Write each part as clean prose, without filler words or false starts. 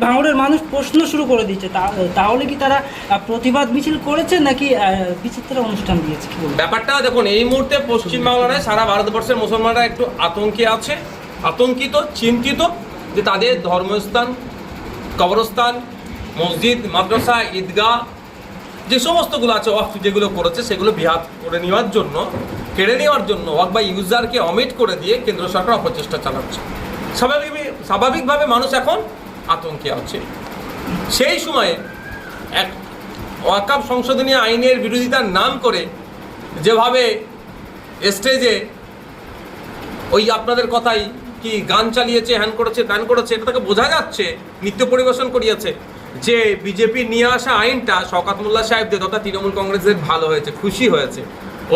ভাঙড়ের মানুষ প্রশ্ন শুরু করে দিচ্ছে, তাহলে কি তারা প্রতিবাদ মিছিল করেছে নাকি বিচিত্র অনুষ্ঠান দিয়েছে? কি বলবো? ব্যাপারটা দেখুন, এই মুহূর্তে পশ্চিমবাংলায় সারা ভারতবর্ষের মুসলমানরা একটু আতঙ্কে আছে, আতঙ্কিত, চিন্তিত যে তাদের ধর্মস্থান, কবরস্থান, মসজিদ, মাদ্রাসা, ঈদগাহ যে সমস্তগুলো আছে ওয়াকফ যেগুলো করেছে সেগুলো বিহাত করে নেওয়ার জন্য, কেড়ে নেওয়ার জন্য ওয়াকফ বা ইউজারকে অমিট করে দিয়ে কেন্দ্র সরকার অপচেষ্টা চালাচ্ছে। স্বাভাবিকভাবে মানুষ এখন আতঙ্কে আছে। সেই সময়ে এক ওয়াকফ সংশোধনী আইনের বিরোধিতার নাম করে যেভাবে স্টেজে ওই আপনাদের কথাই কি গান চালিয়েছে, হ্যান করেছে, ত্যান করেছে, এটা থেকে বোঝা যাচ্ছে, নৃত্য পরিবেশন করিয়েছে যে বিজেপি নিয়ে আসা আইনটা শওকত মোল্লা সাহেবদের তথা তৃণমূল কংগ্রেসের ভালো হয়েছে, খুশি হয়েছে।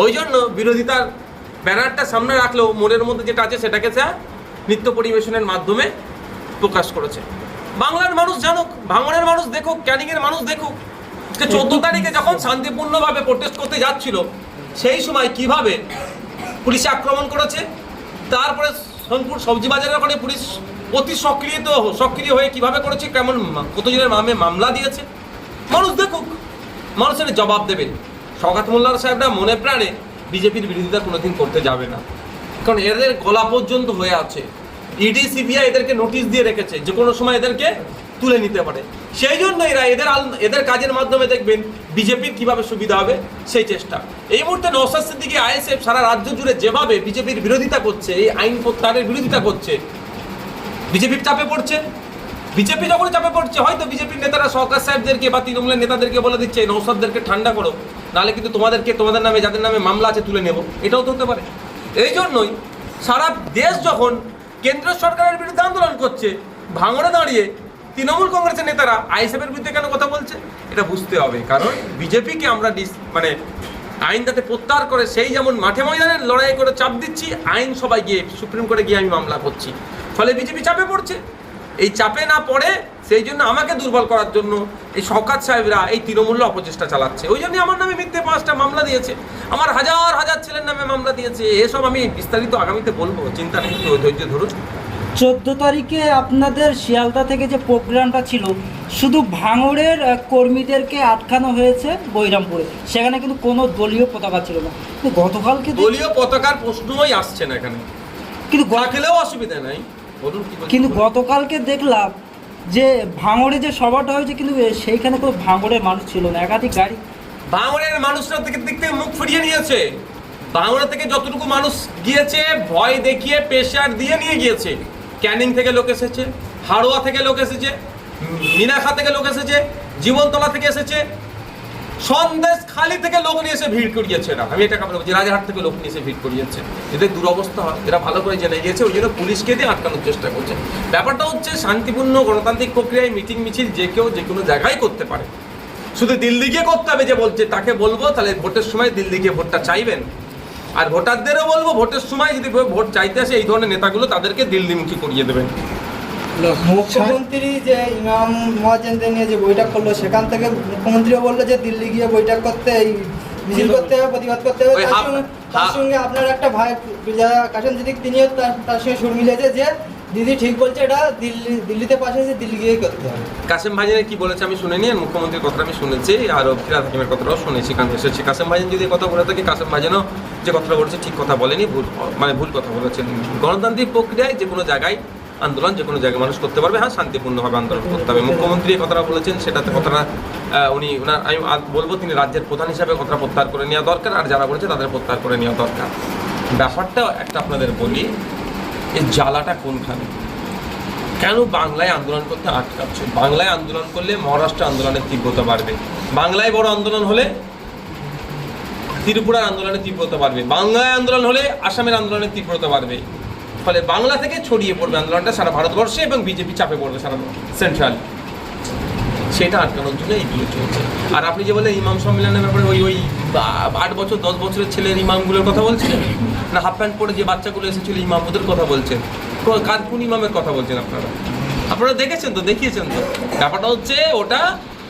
ওই জন্য বিরোধিতার ব্যানারটা সামনে রাখলেও মনের মধ্যে যেটা আছে সেটাকে নৃত্য পরিবেশনের মাধ্যমে প্রকাশ করেছে। বাংলার মানুষ জানুক, ভাঙড়ের মানুষ দেখুক, ক্যানিংয়ের মানুষ দেখুক যে 14 তারিখে যখন শান্তিপূর্ণভাবে প্রোটেস্ট করতে যাচ্ছিল সেই সময় কিভাবে পুলিশে আক্রমণ করেছে, তারপরে সোনপুর সবজি বাজারের ওখানে পুলিশ অতি সক্রিয় হয়ে কিভাবে করেছে, কেমন কতজনের নামে মামলা দিয়েছে। মানুষ দেখুক, মানুষের জবাব দেবেন। শওকত মোল্লা সাহেবরা মনে প্রাণে বিজেপির বিরোধিতা কোনোদিন করতে যাবে না, কারণ এদের গলা পর্যন্ত হয়ে আছে। ইডি সিবিআই এদেরকে নোটিশ দিয়ে রেখেছে যে কোনো সময় এদেরকে তুলে নিতে পারে। সেই জন্য এদের কাজের মাধ্যমে দেখবেন বিজেপির কিভাবে সুবিধা হবে সেই চেষ্টা। এই মুহূর্তে নওশাদ সিদ্দিকী আইএসএফ সারা রাজ্য জুড়ে যেভাবে বিজেপির বিরোধিতা করছে, এই আইন প্রত্যাহারের বিরোধিতা করছে, বিজেপির চাপে পড়ছে। বিজেপি যখন চাপে পড়ছে, হয়তো বিজেপির নেতারা সরকার সাহেবদেরকে বা তৃণমূলের নেতাদেরকে বলে দিচ্ছে নওশাদদেরকে ঠান্ডা করো, নাহলে কিন্তু তোমাদের নামে যাদের নামে মামলা আছে তুলে নেব, এটাও তো হতে পারে। এই জন্যই সারা দেশ যখন কেন্দ্র সরকারের বিরুদ্ধে আন্দোলন করছে, ভাঙড়ে দাঁড়িয়ে তৃণমূল কংগ্রেসের নেতারা আইএসএফের বিরুদ্ধে কেন কথা বলছে এটা বুঝতে হবে। কারণ বিজেপিকে আমরা আইন যাতে প্রত্যাহার করে সেই যেমন মাঠে ময়দানে লড়াই করে চাপ দিচ্ছি, আইন সবাই গিয়ে সুপ্রিম কোর্টে গিয়ে আমি মামলা করছি, ফলে বিজেপি চাপে পড়ছে। এই চাপে না পড়ে সেই জন্য আমাকে দুর্বল করার জন্য এই শওকত সাহেবরা এই তৃণমূল্য অপচেষ্টা চালাচ্ছে। ওই জন্যই আমার নামে মিথ্যে 5টা মামলা দিয়েছে, আমার হাজার হাজার ছেলের নামে মামলা দিয়েছে। এসব আমি বিস্তারিত আগামীতে বলবো, চিন্তা নেই, ধৈর্য ধরুন। 14 তারিখে আপনাদের শিয়ালদা থেকে যে প্রোগ্রামটা ছিল, শুধু ভাঙড়ের কর্মীদেরকে আটকানো হয়েছে বৈরামপুরে, সেখানে কিন্তু কোনো দলীয় পতাকা ছিল না। কিন্তু গতকালকে দলীয় পতাকার প্রশ্নই আসছে না এখানে, কিন্তু খেলেও অসুবিধা নাই। কিন্তু গতকালকে দেখলাম যে ভাঙড়ে যে সভাটা হয়েছে, কিন্তু সেইখানে কোনো ভাঙড়ের মানুষ ছিল না, একাধিক গাড়ি। ভাঙড়ের মানুষরা দিক থেকে মুখ ফিরিয়ে নিয়েছে। ভাঙড়া থেকে যতটুকু মানুষ গিয়েছে ভয় দেখিয়ে প্রেশার দিয়ে নিয়ে গিয়েছে। ক্যানিং থেকে লোক এসেছে, হাড়োয়া থেকে লোক এসেছে, মিনাখা থেকে লোক এসেছে, জীবনতলা থেকে এসেছে, সন্দেশ খালি থেকে লোক নিয়ে এসে ভিড় করিয়েছে। না আমি এটা বলছি, রাজারহাট থেকে লোক নিয়ে এসে ভিড় করিয়েছে। এদের দুরবস্থা হয়, এরা ভালো করে জেনে গিয়েছে, ওই জন্য পুলিশকে দিয়ে আটকানোর চেষ্টা করছে। ব্যাপারটা হচ্ছে শান্তিপূর্ণ গণতান্ত্রিক প্রক্রিয়ায় মিটিং মিছিল যে কেউ যে কোনো জায়গায় করতে পারে, শুধু দিল্লি গিয়ে করতে হবে। যে বলছে তাকে বলবো তাহলে ভোটের সময় দিল্লি গিয়ে ভোটটা চাইবেন, আর ভোটারদেরও বলবো ভোটের সময় যদি ভোট চাইতে আসে এই ধরনের নেতাগুলো তাদেরকে দিল্লিমুখী করিয়ে দেবেন। মুখ্যমন্ত্রী যে ইমাম মহাজেনদের নিয়ে যে বৈঠক করলো, সেখান থেকে মুখ্যমন্ত্রীও বললো যে দিল্লি গিয়ে বৈঠক করতে, এই মিছিল করতে হবে, প্রতিবাদ করতে হবে। তার সঙ্গে আপনার একটা ভাই কাশেম সিদ্দিক, তিনিও তার সঙ্গে সুর মিলেছে যে দিদি ঠিক বলছে, এটা দিল্লিতে পাশে আছে, দিল্লি গিয়ে করতে হবে। কাশেম ভাইজানের কি বলেছে আমি শুনিনি, আর মুখ্যমন্ত্রীর কথাটা আমি শুনেছি, আর ফিরাদ হাকিমের কথাটাও শুনেছি, কারণ এসেছি। কাশেম ভাইজান যদি কথা বলে থাকে, কাশেম ভাইজানও যে কথাটা বলেছে ঠিক কথা বলেনি, ভুল কথা বলেছেন। গণতান্ত্রিক প্রক্রিয়ায় যে কোনো জায়গায় আন্দোলন যে কোনো জায়গায় মানুষ করতে পারবে, হ্যাঁ শান্তিপূর্ণভাবে আন্দোলন করতে হবে। মুখ্যমন্ত্রী কথাটা বলেছেন, সেটাতে কথাটা আমি বলবো তিনি রাজ্যের প্রধান হিসাবে কথাটা প্রত্যাহার করে নেওয়া দরকার, আর যারা বলেছে তাদের প্রত্যাহার করে নেওয়া দরকার। ব্যাপারটা একটা আপনাদের বলি, এই জ্বালাটা কোনখানে, কেন বাংলায় আন্দোলন করতে আটকাচ্ছে? বাংলায় আন্দোলন করলে মহারাষ্ট্র আন্দোলনের তীব্রতা বাড়বে, বাংলায় বড় আন্দোলন হলে ত্রিপুরার আন্দোলনের তীব্রতা বাড়বে, বাংলায় আন্দোলন হলে আসামের আন্দোলনের তীব্রতা বাড়বে। ফলে বাংলা থেকে ছড়িয়ে পড়বে আন্দোলনটা সারা ভারতবর্ষে, এবং বিজেপি চাপে পড়বে সারা সেন্ট্রাল। সেটা আটকানোর জন্য এইগুলো চলছে। আর আপনি যে বললেন ইমাম সম্মেলনের ব্যাপারে, ওই 8 বছর 10 বছরের ছেলের ইমামগুলোর কথা বলছেন না, হাফ প্যান্ট পরে যে বাচ্চাগুলো এসেছিল ইমাম, ওদের কথা বলছেন? কোন ইমামের কথা বলছেন আপনারা দেখেছেন তো, দেখিয়েছেন তো? ব্যাপারটা হচ্ছে ওটা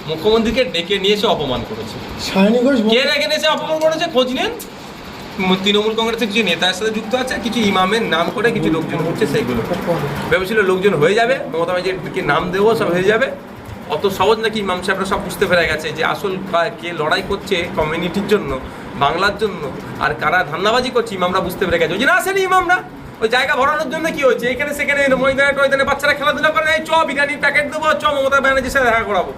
মুখ্যমন্ত্রীকে ডেকে নিয়ে এসে অপমান করেছে। কে ডেকে নিয়ে এসে অপমান করেছে খোঁজ নেন, তৃণমূল কংগ্রেসের কিছু নেতার সাথে যুক্ত আছে, কিছু ইমামের নাম করে কিছু লোকজন করছে, সেইগুলো ভেবেছিল লোকজন হয়ে যাবে, মমতা ব্যানার্জিকে নাম দেবো সব হয়ে যাবে। অত সহজ নাকি ইমাম সাহেবরা সব বুঝতে পেরে গেছে যে আসল কে লড়াই করছে কমিউনিটির জন্য, বাংলার জন্য, আর কারা ধান্দাবাজি করছে ইমামরা বুঝতে পেরে গেছে। ওই জন্য আসেনি ইমামরা, ওই জায়গা ভরানোর জন্য কি হয়েছে, এখানে সেখানে ময়দানে টয়দানে বাচ্চারা খেলাধুলা করে, এই চ বিরিয়ানির প্যাকেট দেবো, চ মমতা ব্যানার্জির সাথে দেখা করাবো,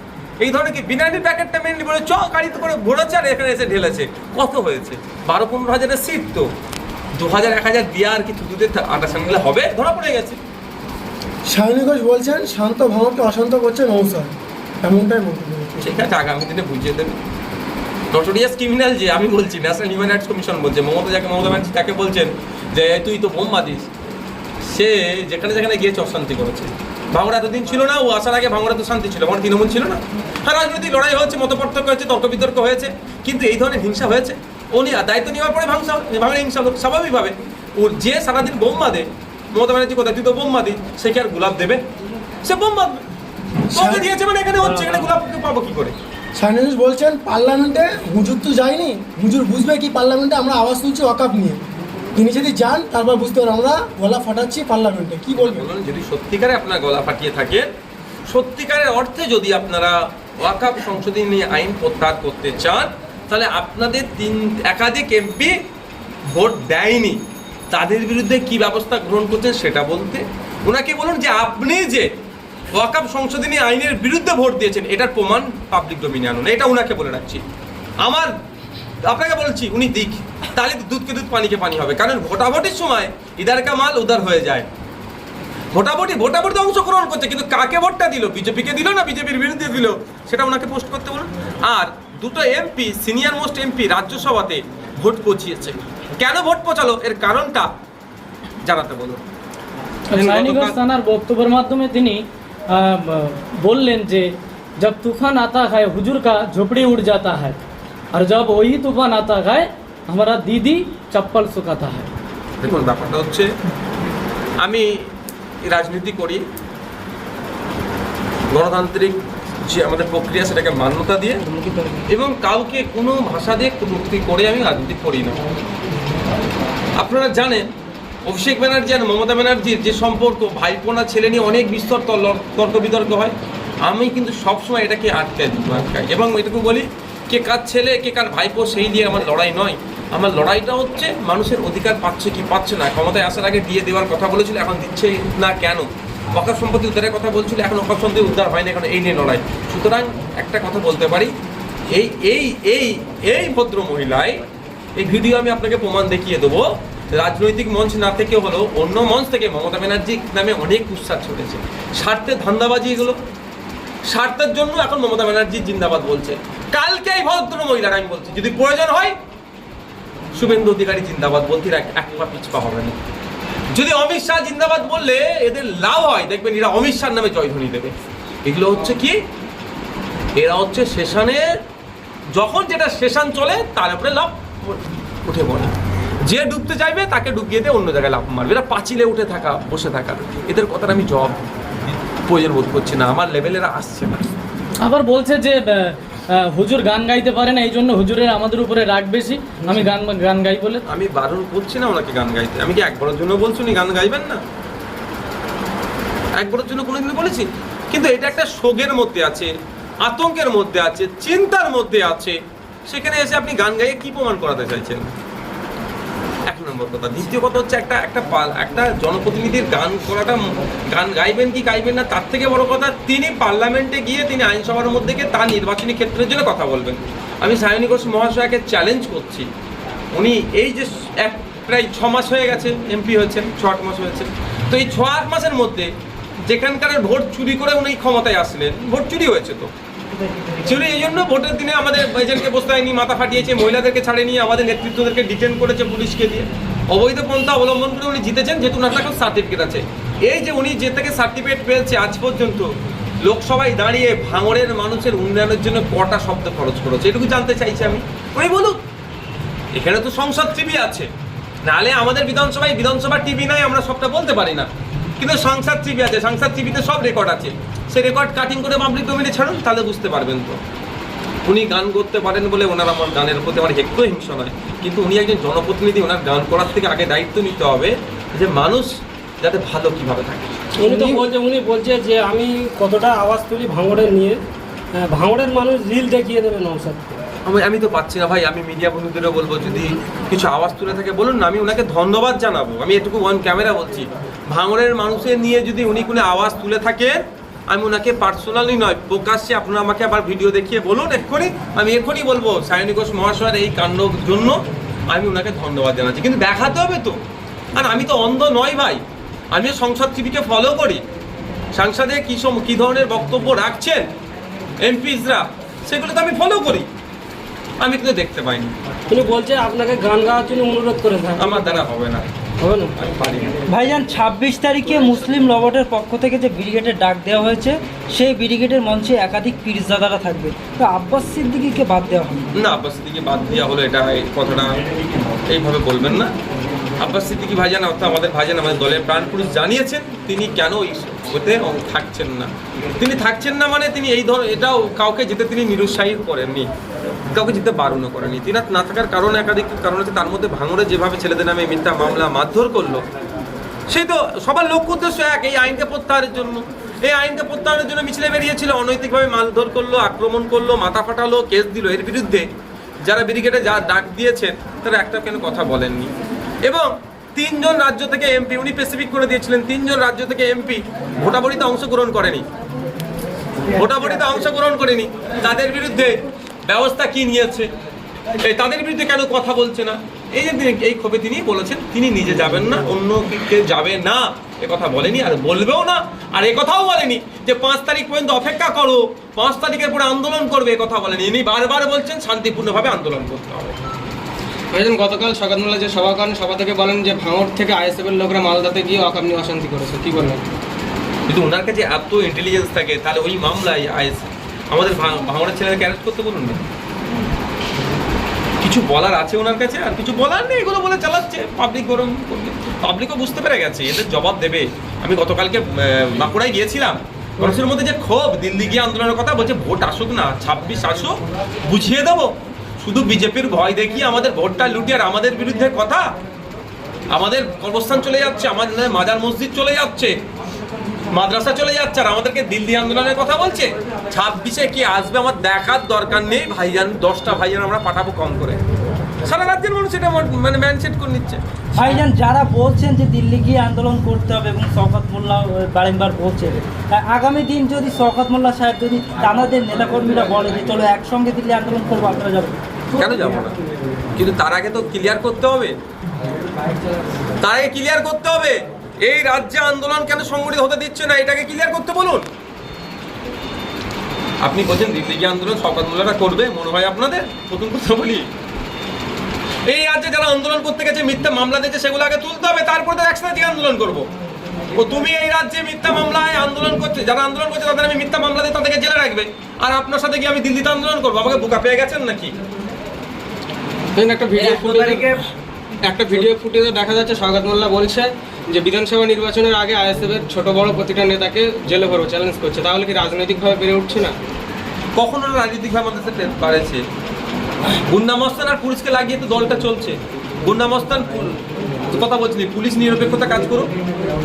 এই ধরনের কি বিরিয়ানির প্যাকেটটা মেনলি বলে চ গাড়িতে করে ভরেছে আর এখানে এসে ঢেলেছে। কত হয়েছে 12-15 হাজারের সিট, তো 2000-1000 দিয়ে আর কি থুতুতে আটা সামলে হবে, ধরা পড়ে গেছে। সায়নী ঘোষ বলছেন শান্ত ভ্রমণকে অশান্ত করছে নৌসাদ, এমনটাই মন্তব্য করছে। ঠিক আছে, আগামী দিনে বুঝিয়ে দেবে। নটোরিয়াস ক্রিমিনাল যে আমি বলছি, ন্যাশনাল হিউম্যান রাইটস কমিশন বলছে, মমতা ব্যানার্জি তাকে বলছেন যে তুই তো বোম বাঁধিস, সে যেখানে যেখানে গিয়েছে অশান্তি করেছে। ভাঙড়া এতদিন ছিল না, ও আসার আগে ভাঙড়া তো শান্তি ছিল, ভাঙড়া তৃণমূল ছিল না। হ্যাঁ, রাজনৈতিক লড়াই হয়েছে, মত পার্থক্য হয়েছে, তর্ক বিতর্ক হয়েছে, কিন্তু এই ধরনের হিংসা হয়েছে। উনি দায়িত্ব নেওয়ার পরে ভাঙড়া হিংসা লোক স্বাভাবিকভাবে। ওর যে সারাদিন বোম বাঁধে, মমতা ব্যানার্জি কোথায় তুই তো বোম বাঁধি, সে কি আর গোলাপ দেবে? সে বোম বাঁধবে, বোমকে দিয়েছে মানে এখানে হচ্ছে, এখানে গোলাপ পাবো কি করে? সায়নী ঘোষ বলছেন পার্লামেন্টে হুজুর তো যায়নি, হুজুর বুঝবে কি পার্লামেন্টে আমরা আওয়াজ তুলছি ওয়াকাফ নিয়ে, তিনি যদি যান তারপর বুঝতে পারেন আমরা গলা ফাটাচ্ছি পার্লামেন্টে। কি বলবেন? যদি সত্যিকারে আপনার গলা ফাটিয়ে থাকে, সত্যিকারের অর্থে যদি আপনারা ওয়াকাফ সংশোধনী আইন প্রত্যাহার করতে চান, তাহলে আপনাদের একাধিক এমপি ভোট দেয়নি, তাদের বিরুদ্ধে কি ব্যবস্থা গ্রহণ করছেন সেটা বলতে। ওনাকে বলুন যে আপনি যে ওয়াকাফ সংশোধনী আইনের বিরুদ্ধে ভোট দিয়েছেন এটার প্রমাণ পাবলিক ডোমিনে আনুন, এটা ওনাকে বলে রাখছি। আপনাকে বলছি উনি দিক, তাহলে দুধকে দুধ পানিকে পানি হবে। কারণ ভোটাভুটির সময় ইদার কা মাল উদার হয়ে যায়। ভোটাভুটিতে অংশগ্রহণ করছে, কিন্তু কাকে ভোটটা দিল, বিজেপিকে দিল না বিজেপির বিরুদ্ধে দিল, সেটা ওনাকে পোস্ট করতে বলুন। আর দুটো এমপি, সিনিয়র মোস্ট এমপি রাজ্যসভাতে ভোট পৌঁছিয়েছে, কেন ভোট পৌঁছালো এর কারণটা জানাতে বলুন। রানীগঞ্জ থানার বক্তব্যের মাধ্যমে তিনি बोललें जे जब तूफान आता है हुजूर का झोपड़ी उड़ जाता है और जब वही तूफान आता है हमारा दीदी चप्पल सुखाता है। দেখুন ব্যাপারটা হচ্ছে, আমি রাজনীতি করি, গণতান্ত্রিক যে আমাদের প্রক্রিয়া সেটাকে মান্যতা দিয়ে, এবং কাউকে কোনো ভাষা দিয়ে কটূক্তি করে আমি রাজনীতি করি না। আপনারা জানেন অভিষেক ব্যানার্জি আর মমতা ব্যানার্জির যে সম্পর্ক, ভাইপোনা ছেলে নিয়ে অনেক বিস্তর তর্ক বিতর্ক হয়, আমি কিন্তু সবসময় এটাকে আটকাই এবং এটুকু বলি, কে কার ছেলে কে কার ভাইপো সেই নিয়ে আমার লড়াই নয়। আমার লড়াইটা হচ্ছে মানুষের অধিকার পাচ্ছে কি পাচ্ছে না। ক্ষমতায় আসার আগে দিয়ে দেওয়ার কথা বলেছিল, এখন দিচ্ছে না কেন? ওয়াকফ সম্পত্তি উদ্ধারের কথা বলছিল, এখন ওয়াকফ সম্পত্তি উদ্ধার হয়নি, এখন এই নিয়ে লড়াই। সুতরাং একটা কথা বলতে পারি, এই এই এই এই ভদ্র মহিলায়, এই ভিডিও আমি আপনাকে প্রমাণ দেখিয়ে দেবো, রাজনৈতিক মঞ্চ না থেকে হলেও অন্য মঞ্চ থেকে মমতা ব্যানার্জি নামে অনেক কুৎসা ছড়েছে। স্বার্থের ধান্দাবাজি, এগুলো স্বার্থের জন্য এখন মমতা ব্যানার্জি জিন্দাবাদ বলছে। কালকে এই ভদ্র মহিলারা আমি বলছি, যদি প্রয়োজন হয় শুভেন্দু অধিকারী জিন্দাবাদ বলতে এক পা পিছপা হবে না। যদি অমিত শাহ জিন্দাবাদ বললে এদের লাভ হয়, দেখবেন এরা অমিত শাহর নামে জয়ধ্বনি দেবে। এগুলো হচ্ছে কি, এরা হচ্ছে সেশনের, যখন যেটা সেশন চলে তার উপরে লাভ উঠে পড়ে। যে ডুবতে চাইবে তাকে ডুবিয়ে দিয়ে অন্য জায়গায় লাভ মারবে। এরা পাঁচিলে উঠে থাকা, বসে থাকা, এদের কথাটা আমি জবাব প্রয়োজন বোধ করছি না, আমার লেভেলেরা আসছে না। আবার বলছে যে হুজুর গান গাইতে পারে না, এই জন্য হুজুরের আমাদের উপরে রাগ বেশি, আমি গান গাই বলে। আমি বারণ করছি না ওনাকে গান গাইতে, আমি কি একবারের জন্য বলছি উনি গান গাইবেন না? একবারের জন্য কোনোদিন বলেছি? কিন্তু এটা একটা শোকের মধ্যে আছে, আতঙ্কের মধ্যে আছে, চিন্তার মধ্যে আছে, সেখানে এসে আপনি গান গাইয়ে কি প্রমাণ করাতে চাইছেন? এক নম্বর কথা। দ্বিতীয় কথা হচ্ছে, একটা জনপ্রতিনিধির গান করাটা, গান গাইবেন কি গাইবেন না তার থেকে বড় কথা, তিনি পার্লামেন্টে গিয়ে তিনি আইনসভার মধ্যে গিয়ে তার নির্বাচনী ক্ষেত্রের জন্য কথা বলবেন। আমি সায়নী ঘোষ মহাশয়কে চ্যালেঞ্জ করছি, উনি এই যে প্রায় 6 মাস হয়ে গেছে এমপি হয়েছেন, 6-8 মাস হয়েছে, তো এই 6-8 মাসের মধ্যে যেখানকার ভোট চুরি করে উনি ক্ষমতায় আসলেন, ভোট চুরি হয়েছে, তো চুরি এই জন্য ভোটের দিনে আমাদের এজেন্টকে বসতে নিয়ে মাথা ফাটিয়েছে, মহিলাদেরকে ছাড়ে নিয়ে আমাদের নেতৃত্বদেরকে ডিটেন করেছে পুলিশকে দিয়ে, অবৈধ পন্থা অবলম্বন করে উনি জিতেছেন, যেহেতু ওনার কাছে সার্টিফিকেট আছে। এই যে উনি যে থেকে সার্টিফিকেট পেয়েছে, আজ পর্যন্ত লোকসভায় দাঁড়িয়ে ভাঙড়ের মানুষের উন্নয়নের জন্য কটা শব্দ খরচ করেছে, এটুকু জানতে চাইছি আমি। উনি বলুন, এখানে তো সংসদ টিভি আছে, নাহলে আমাদের বিধানসভা টিভি নাই, আমরা সবটা বলতে পারি না, কিন্তু সংসদ টিভি আছে, সংসদ টিভিতে সব রেকর্ড আছে, সেই রেকর্ড কাটিং করে পাবলিক ডোমেইনে ছাড়ুন, তাহলে বুঝতে পারবেন। তো উনি গান করতে পারেন বলে ওনার আমার গানের প্রতি আমার একটু হিংসা নয়, কিন্তু উনি একজন জনপ্রতিনিধি, ওনার গান করার থেকে আগে দায়িত্ব নিতে হবে যে মানুষ যাতে ভালো কীভাবে থাকে। উনি বলছে যে আমি কতটা আওয়াজ তুলি ভাঙড়ের নিয়ে, ভাঙড়ের মানুষ রিল দেখিয়ে দেবে নওশাদকে। আমি তো পাচ্ছি না ভাই, আমি মিডিয়া বন্ধুদেরও বলবো যদি কিছু আওয়াজ তুলে থাকে বলুন না, আমি ওনাকে ধন্যবাদ জানাবো। আমি এটুকু ওয়ান ক্যামেরা বলছি, ভাঙড়ের মানুষের নিয়ে যদি উনি কোনো আওয়াজ তুলে থাকে আমি ওনাকে পার্সোনালি নয় প্রকাশ্যে আপনারা আমাকে আবার ভিডিও দেখিয়ে বলুন এক্ষুনি, আমি এক্ষুনি বলবো সায়নী ঘোষ মহাশয়ের এই কাণ্ডর জন্য আমি ওনাকে ধন্যবাদ জানাচ্ছি, কিন্তু দেখাতে হবে তো। আর আমি তো অন্ধ নয় ভাই, আমিও সংসদ টিভিকে ফলো করি, সাংসদে কী ধরনের বক্তব্য রাখছেন এমপিসরা সেগুলো তো আমি ফলো করি, আমি কিন্তু দেখতে পাইনি। উনি বলছে আপনাকে গান গাওয়ার জন্য অনুরোধ করে থাকে, আমার দ্বারা হবে না, হবে না। আমি পারি না। ভাইজান 26 তারিখে মুসলিম লবটের পক্ষ থেকে যে ব্রিগেডের ডাক দেওয়া হয়েছে সেই ব্রিগেডের মঞ্চে একাধিক পীরজাদারা থাকবে, তো আব্বাস সিদ্দিকীকে বাদ দেওয়া হবে না, আব্বাস সিদ্দিকী বাদ দেওয়া হলো এটা এই কথাটা এইভাবে বলবেন না। আব্বাস সিদ্দিকী ভাইজান অর্থাৎ আমাদের ভাইজান আমাদের দলের প্রাণপুরুষ জানিয়েছেন তিনি কেন ওতে থাকছেন না। তিনি থাকছেন না মানে তিনি এই ধরনের এটাও কাউকে যেতে তিনি নিরুৎসাহিত করেননি, কাউকে যেতে বারণও করেনি। তিনি না থাকার কারণে একাধিক কারণ আছে, তার মধ্যে ভাঙড়ে যেভাবে ছেলেদের নামে মিথ্যা মামলা মারধর করলো, সেই তো সবার লক্ষ্য উদ্দেশ্য এক, এই আইনকে প্রত্যাহারের জন্য। এই আইনকে প্রত্যাহারের জন্য মিছিলে বেরিয়েছিল, অনৈতিকভাবে মারধর করলো, আক্রমণ করলো, মাথা ফাটালো, কেস দিল। এর বিরুদ্ধে যারা ব্রিগেডে যা ডাক দিয়েছেন তারা একটা কেন কথা বলেননি। এবং 3 জন রাজ্য থেকে এমপি, উনি স্পেসিফিক করে দিয়েছিলেন 3 জন রাজ্য থেকে এমপি ভোটাভুটিতে অংশগ্রহণ করেনি, তাদের বিরুদ্ধে ব্যবস্থা কি নিয়েছে, তাদের বিরুদ্ধে কেন কথা বলছে না, এই যে এই ক্ষোভে তিনি বলেছেন তিনি নিজে যাবেন না, অন্য কেউ যাবে না, এ কথা বলেনি আর বলবেও না। আর এ কথাও বলেনি যে 5 তারিখ পর্যন্ত অপেক্ষা করো, 5 তারিখের পরে আন্দোলন করবে, এ কথা বলেনি। ইনি বারবার বলছেন শান্তিপূর্ণভাবে আন্দোলন করতে হবে। গতকাল শওকত মোল্লা যে সভা করেন, সভা থেকে বলেন যে ভাঙড় থেকে আইএসএফের লোকরা মালদাতে গিয়ে অকাম নিয়ে অশান্তি করেছে, কি বলবেন? যদি ওনার কাছে এত ইন্টেলিজেন্স থাকে তাহলে ওই মামলায় আমাদের ভাঙড়ের ছেলেকে অ্যারেস্ট করতে বলুন না। কিছু বলার আছে ওনার কাছে, আর কিছু বলার নেই, এগুলো বলে চালাচ্ছে। পাবলিক গরম, পাবলিকও বুঝতে পেরে গেছে, এদের জবাব দেবে। আমি গতকালকে বাঁকুড়ায় গিয়েছিলাম, মানুষের মধ্যে যে ক্ষোভ, দিল্লি গিয়ে আন্দোলনের কথা বলছে, ভোট আসুক না, 26 আসুক, বুঝিয়ে দেবো। শুধু বিজেপির ভয় দেখিয়ে আমাদের ভোটটা লুটিয়ে আর আমাদের বিরুদ্ধে কথা, আমাদের কবরস্থান চলে যাচ্ছে, আমাদের মাজার মসজিদ চলে যাচ্ছে, মাদ্রাসা চলে যাচ্ছে, আর আমাদেরকে দিল্লি আন্দোলনের কথা বলছে। 26-এ কি আসবে আমার দেখার দরকার নেই ভাইজান, 10টা ভাইজান আমরা পাঠাবো কম করে। সারা রাজ্যের মানুষ এটা মানে ম্যানসেট করে নিচ্ছে। ভাইজান যারা বলছেন যে দিল্লি গিয়ে আন্দোলন করতে হবে এবং শওকত মোল্লা বারংবার বলছে, আগামী দিন যদি শওকত মোল্লা সাহেব যদি তাদের নেতাকর্মীরা বলে যে চলো একসঙ্গে দিল্লি আন্দোলন করবো, আপনারা যাবেন? কেন যাবো না, কিন্তু তার আগে তো ক্লিয়ার করতে হবে, এই রাজ্যে আন্দোলন কেন সংগঠিত হতে দিচ্ছে না, এটাকে ক্লিয়ার করতে বলুন। আপনি বলছেন দিল্লি গিয়ে আন্দোলন শওকত মোল্লারা করবে, মনে হয় আপনাদের? প্রথম কথা বলি, এই রাজ্যে যারা আন্দোলন করতে গেছে, মিথ্যা মামলা দিয়েছে, সেগুলো আগে তুলতে হবে, তারপরে তো একসাথে আন্দোলন করবো। ও তুমি এই রাজ্যে মিথ্যা মামলায় আন্দোলন করছে, যারা আন্দোলন করছে তাদের আমি মিথ্যা মামলা দিয়ে তাদেরকে জেলে রাখবে, আর আপনার সাথে গিয়ে আমি দিল্লিতে আন্দোলন করবো? আমাকে বোকা পেয়ে গেছেন নাকি? একটা ভিডিও ফুটেজে দেখা যাচ্ছে শওকত মোল্লা বলছে যে বিধানসভা নির্বাচনের আগে আইএসএফের ছোট বড় প্রতিটা নেতাকে জেলে ভরো, চ্যালেঞ্জ করছে। তাহলে কি রাজনৈতিকভাবে বেড়ে উঠছে না? কখনো রাজনৈতিকভাবে আমাদের সাথে বাড়েছে? গুন্ডা মস্তান আর পুলিশকে লাগিয়ে তো দলটা চলছে। গুন্ডা মস্তান কথা বলছি, পুলিশ নিরপেক্ষতা কাজ করুক,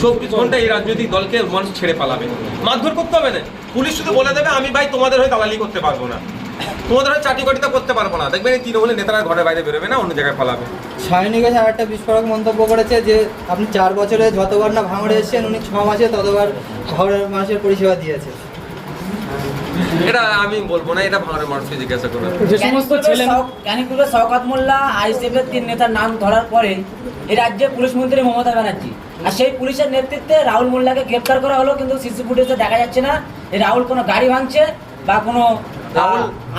24 ঘন্টা এই রাজনৈতিক দলকে মানুষ ছেড়ে পালাবে, মারধর করতে হবে না। পুলিশ শুধু বলে দেবে আমি ভাই তোমাদের হয়ে দালালি করতে পারবো না, তোমাদের হয়ে চাটিবাটিটা করতে পারবো না, দেখবেন এই তৃণমূলের নেতারা ঘরের বাইরে বেরোবে না, অন্য জায়গায় পালাবে। সায়নী ঘোষ আর একটা বিস্ফোরক মন্তব্য করেছে যে আপনি 4 বছরে যতবার না ভাঙড়ে এসেছেন, উনি 6 মাসে ততবার ভাঙড়ের মানুষের পরিষেবা দিয়েছে। এটা আমি বলবো না, এটা ভাঙড়ের মানুষকে জিজ্ঞাসা করবে। যে সমস্ত ছেলে ক্যানিকুলের শওকত মোল্লা আইএসএফের 3 নেতার নাম ধরার পরে এই রাজ্যে পুলিশ মন্ত্রী মমতা ব্যানার্জি, আর সেই পুলিশের নেতৃত্বে রাহুল মোল্লাকে গ্রেপ্তার করা হলো, কিন্তু সিসি ফুটেজে দেখা যাচ্ছে না এই রাহুল কোনো গাড়ি ভাঙছে বা কোনো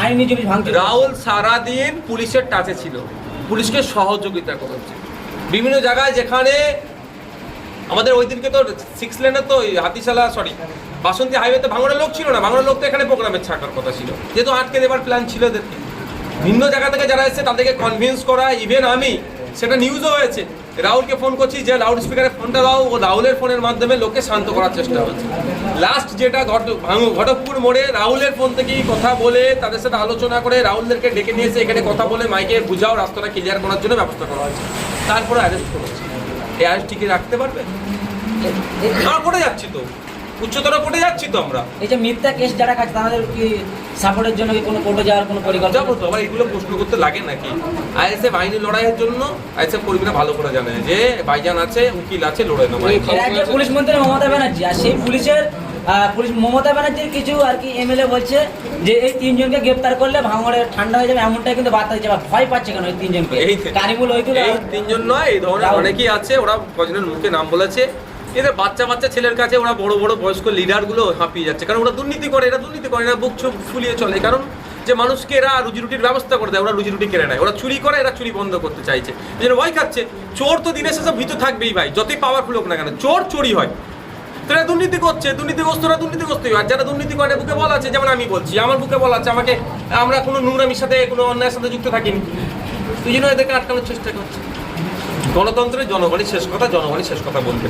আইনি জিনিস ভাঙছে। রাহুল সারাদিন পুলিশের টাচে ছিল, পুলিশকে সহযোগিতা করেছে বিভিন্ন জায়গায়, যেখানে আমাদের ওই দিনকে তো 6 লেনে তো হাতিশালা বাসন্তী হাইওয়েতে ভাঙড়ের লোক ছিল না, ভাঙড়ের লোক তো এখানে প্রোগ্রামের ছাকার কথা ছিল, যেহেতু আটকে দেবার প্ল্যান ছিল এদেরকে। ভিন্ন জায়গা থেকে যারা এসেছে তাদেরকে কনভিন্স করা, ইভেন আমি, সেটা নিউজও হয়েছে, রাহুলকে ফোন করছি যে লাউড স্পিকারে ফোনটা দাও, ও রাহুলের ফোনের মাধ্যমে লোককে শান্ত করার চেষ্টা হচ্ছে। লাস্ট যেটা ঘটকপুর মোড়ে রাহুলের ফোন থেকেই কথা বলে তাদের সাথে আলোচনা করে রাহুলদেরকে ডেকে নিয়ে এসে এখানে কথা বলে মাইকে বুঝাও, রাস্তাটা ক্লিয়ার করার জন্য ব্যবস্থা করা হয়েছে। তারপরে অ্যারেস্ট করেছে। এই অ্যারেস্ট টিকে রাখতে পারবে? আমরা কোর্টে যাচ্ছি তো, উচ্চতর কোর্টে যাচ্ছি তো আমরা। এই যে মিথ্যা কেস যারা খাচ্ছে তাদের কি সাপোর্টের জন্য কি কোনো কোর্টে যাওয়ার কোনো পরিকল্পনা? যাবো তো, আবার এগুলো প্রশ্ন করতে লাগে নাকি? আইএসএফ আইনি লড়াইয়ের জন্য আইএসএফ কর্মীরা ভালো করে জানে যে ভাইজান আছে, উকিল আছে, লড়াই নেবো। এই রাজ্যের পুলিশ মন্ত্রী মমতা ব্যানার্জি, আর সেই পুলিশের পুলিশ মমতা ব্যানার্জির কিছু আর কি এমএলএ বলছে যে এই তিনজনকে গ্রেপ্তার করলে ভাঙড়ে ঠান্ডা হয়ে যাবে, এমনটাই কিন্তু বার্তা দিচ্ছে। আবার ভয় পাচ্ছে কেন এই তিনজনকে? কারিমুল হইতুল এই তিনজন নয়, এই ধরনের অনেকেই আছে, ওরা কজনের মুখে নাম বলেছে। এদের বাচ্চা বাচ্চা ছেলের কাছে ওরা বড় বড় বয়স্ক লিডারগুলো হাঁপিয়ে যাচ্ছে, কারণ ওরা দুর্নীতি করে, এরা বুক চোখ ফুলিয়ে চলে। কারণ যে মানুষকে এরা রুজি রুটির ব্যবস্থা করে দেয়, ওরা রুজি রুটি কেড়ে নেয়, ওরা চুরি করে, এরা চুরি বন্ধ করতে চাইছে, এই জন্য ভয় খাচ্ছে। চোর তো দিনের শেষে ভীত থাকবেই ভাই, যতই পাওয়ারফুল হোক না কেন, চোর চোরই হয়। তো এরা দুর্নীতি করছে, দুর্নীতিগ্রস্তরা দুর্নীতিগ্রস্তই হয়। যারা দুর্নীতি করে বুকে বলা আছে, যেমন আমি বলছি, আমার বুকে বলা আছে আমাকে, আমরা কোনো নোংরামির সাথে কোনো অন্যায়ের সাথে যুক্ত থাকিনি, তুই জন্য এদেরকে আটকানোর চেষ্টা করছে। গণতন্ত্রের জনগণই শেষ কথা, জনগণই শেষ কথা বলবে।